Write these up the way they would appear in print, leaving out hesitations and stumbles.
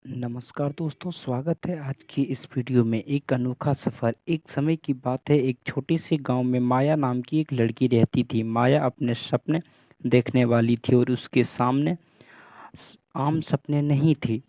नमस्कार दोस्तों, स्वागत है आज की इस वीडियो में। एक अनोखा सफ़र। एक समय की बात है, एक छोटे से गांव में माया नाम की एक लड़की रहती थी। माया अपने सपने देखने वाली थी और उसके सामने आम सपने नहीं थे।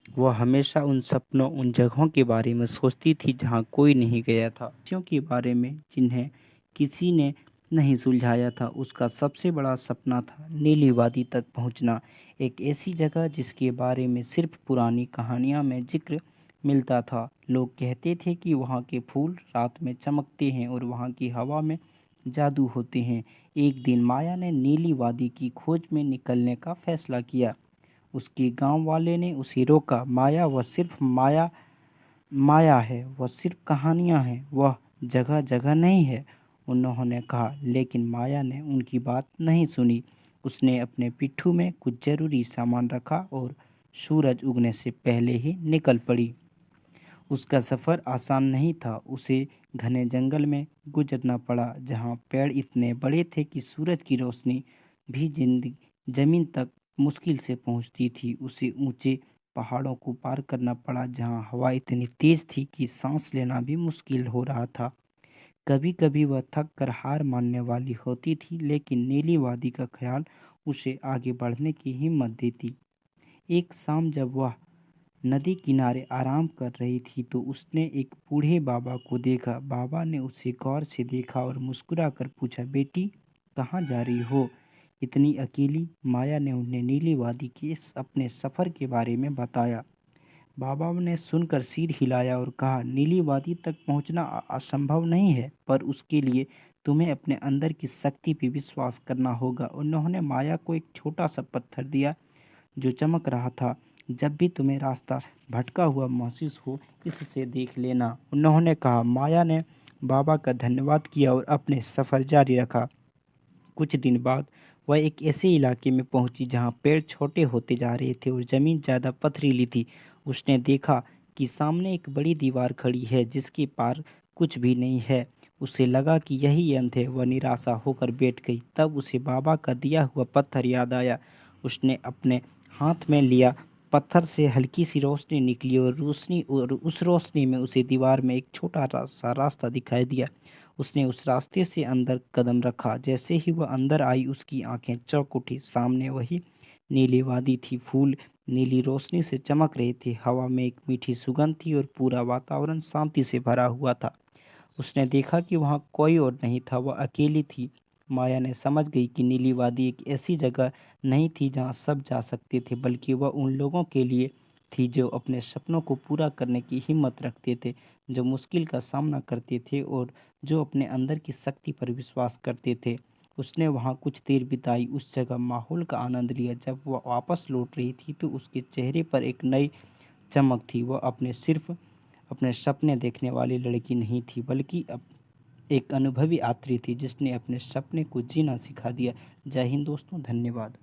वह हमेशा उन सपनों, उन जगहों के बारे में सोचती थी जहां कोई नहीं गया था, चीज़ों के बारे में जिन्हें किसी ने नहीं सुलझाया था। उसका सबसे बड़ा सपना था नीली वादी तक पहुंचना, एक ऐसी जगह जिसके बारे में सिर्फ पुरानी कहानियां में जिक्र मिलता था। लोग कहते थे कि वहाँ के फूल रात में चमकते हैं और वहाँ की हवा में जादू होते हैं। एक दिन माया ने नीली वादी की खोज में निकलने का फैसला किया। उसके गांव वाले ने उसे रोका। माया, वह सिर्फ माया है, वह सिर्फ कहानियां हैं, वह जगह जगह नहीं है, उन्होंने कहा। लेकिन माया ने उनकी बात नहीं सुनी। उसने अपने पिट्ठू में कुछ जरूरी सामान रखा और सूरज उगने से पहले ही निकल पड़ी। उसका सफ़र आसान नहीं था। उसे घने जंगल में गुजरना पड़ा, जहाँ पेड़ इतने बड़े थे कि सूरज की रोशनी भी जमीन तक मुश्किल से पहुँचती थी। उसे ऊंचे पहाड़ों को पार करना पड़ा, जहाँ हवा इतनी तेज थी कि सांस लेना भी मुश्किल हो रहा था। कभी कभी वह थक कर हार मानने वाली होती थी, लेकिन नीली वादी का ख्याल उसे आगे बढ़ने की हिम्मत देती। एक शाम जब वह नदी किनारे आराम कर रही थी तो उसने एक बूढ़े बाबा को देखा। बाबा ने उसे गौर से देखा और मुस्कुराकर पूछा, बेटी, कहाँ जा रही हो इतनी अकेली? माया ने उन्हें नीली वादी के अपने सफ़र के बारे में बताया। बाबा ने सुनकर सिर हिलाया और कहा, नीली वादी तक पहुंचना असंभव नहीं है, पर उसके लिए तुम्हें अपने अंदर की शक्ति पर विश्वास करना होगा। उन्होंने माया को एक छोटा सा पत्थर दिया जो चमक रहा था। जब भी तुम्हें रास्ता भटका हुआ महसूस हो, इससे देख लेना, उन्होंने कहा। माया ने बाबा का धन्यवाद किया और अपने सफ़र जारी रखा। कुछ दिन बाद वह एक ऐसे इलाके में पहुंची जहां पेड़ छोटे होते जा रहे थे और ज़मीन ज़्यादा पथरीली थी। उसने देखा कि सामने एक बड़ी दीवार खड़ी है जिसके पार कुछ भी नहीं है। उसे लगा कि यही अंत है। वह निराशा होकर बैठ गई। तब उसे बाबा का दिया हुआ पत्थर याद आया। उसने अपने हाथ में लिया। पत्थर से हल्की सी रोशनी निकली और उस रोशनी में उसे दीवार में एक छोटा सा रास्ता दिखाई दिया। उसने उस रास्ते से अंदर कदम रखा। जैसे ही वह अंदर आई, उसकी आंखें चौंक उठी। सामने वही नीली वादी थी। फूल नीली रोशनी से चमक रहे थे। हवा में एक मीठी सुगंध थी और पूरा वातावरण शांति से भरा हुआ था। उसने देखा कि वहाँ कोई और नहीं था, वह अकेली थी। माया ने समझ गई कि नीली वादी एक ऐसी जगह नहीं थी जहाँ सब जा सकते थे, बल्कि वह उन लोगों के लिए थी जो अपने सपनों को पूरा करने की हिम्मत रखते थे, जो मुश्किल का सामना करते थे और जो अपने अंदर की शक्ति पर विश्वास करते थे। उसने वहाँ कुछ देर बिताई, उस जगह माहौल का आनंद लिया। जब वह वापस लौट रही थी तो उसके चेहरे पर एक नई चमक थी। वह अपने सपने देखने वाली लड़की नहीं थी, बल्कि एक अनुभवी यात्री थी जिसने अपने सपने को जीना सिखा दिया। जय हिंद दोस्तों, धन्यवाद।